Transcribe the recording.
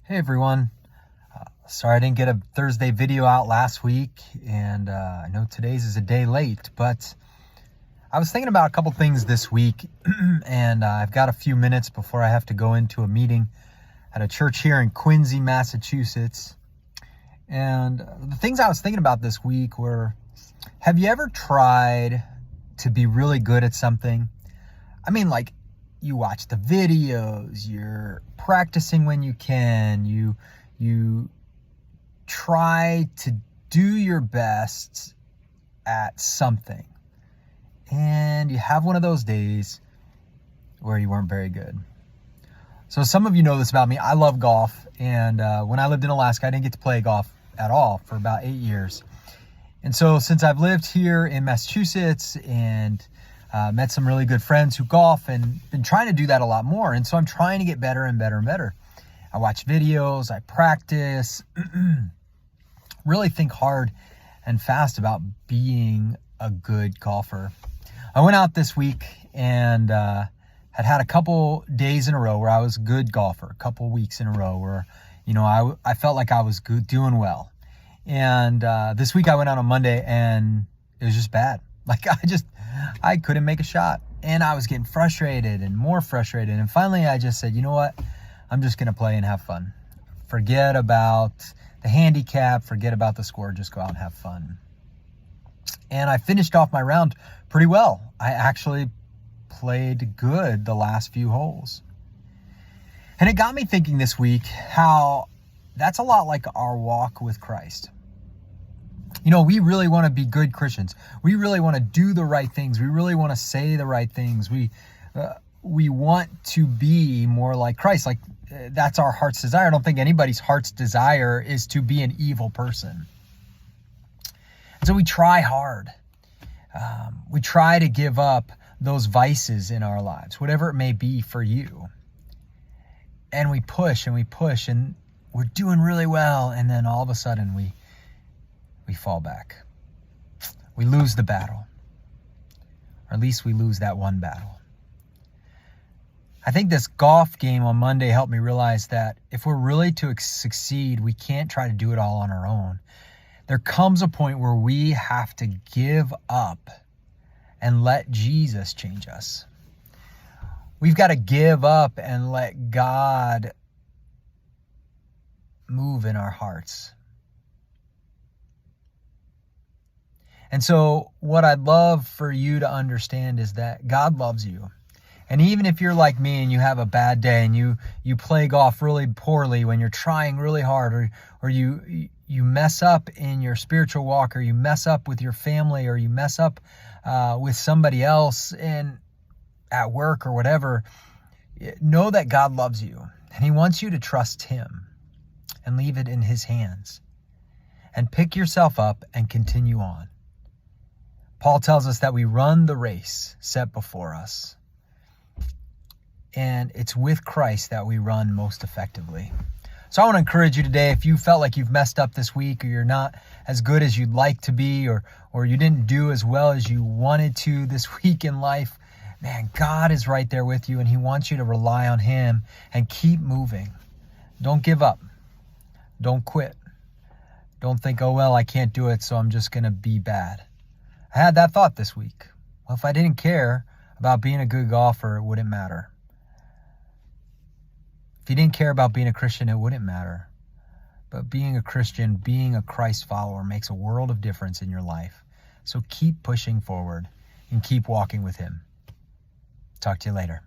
Hey everyone. Sorry I didn't get a Thursday video out last week, and I know today's is a day late, but I was thinking about a couple things this week, and I've got a few minutes before I have to go into a meeting at a church here in Quincy, Massachusetts. And the things I was thinking about this week were, have you ever tried to be really good at something? I mean, like, you watch the videos, you're practicing when you can, you try to do your best at something, and you have one of those days where you weren't very good. So some of you know this about me. I love golf, and when I lived in Alaska, I didn't get to play golf at all for about 8 years. And so since I've lived here in Massachusetts and met some really good friends who golf and been trying to do that a lot more. And so I'm trying to get better and better and better. I watch videos, I practice, really think hard and fast about being a good golfer. I went out this week and had a couple days in a row where I was a good golfer, a couple weeks in a row where, I felt like I was good, doing well. And this week I went out on Monday and it was just bad. Like I couldn't make a shot, and I was getting frustrated and more frustrated. And finally I just said, you know what? I'm just going to play and have fun. Forget about the handicap, forget about the score, just go out and have fun. And I finished off my round pretty well. I actually played good the last few holes. And it got me thinking this week how that's a lot like our walk with Christ. We really want to be good Christians. We really want to do the right things. We really want to say the right things. We want to be more like Christ. Like that's our heart's desire. I don't think anybody's heart's desire is to be an evil person. And so we try hard. We try to give up those vices in our lives, whatever it may be for you. And we push and we're doing really well. And then all of a sudden we fall back. We lose the battle. Or at least we lose that one battle. I think this golf game on Monday helped me realize that if we're really to succeed, we can't try to do it all on our own. There comes a point where we have to give up and let Jesus change us. We've got to give up and let God move in our hearts. And so what I'd love for you to understand is that God loves you. And even if you're like me and you have a bad day and you play golf really poorly when you're trying really hard, or you mess up in your spiritual walk, or you mess up with your family, or you mess up with somebody else at work or whatever, know that God loves you and he wants you to trust him and leave it in his hands and pick yourself up and continue on. Paul tells us that we run the race set before us. And it's with Christ that we run most effectively. So I want to encourage you today, if you felt like you've messed up this week, or you're not as good as you'd like to be, or you didn't do as well as you wanted to this week in life, man, God is right there with you, and he wants you to rely on him and keep moving. Don't give up. Don't quit. Don't think, oh, well, I can't do it, so I'm just going to be bad. I had that thought this week. Well, if I didn't care about being a good golfer, it wouldn't matter. If you didn't care about being a Christian, it wouldn't matter. But being a Christian, being a Christ follower makes a world of difference in your life. So keep pushing forward and keep walking with him. Talk to you later.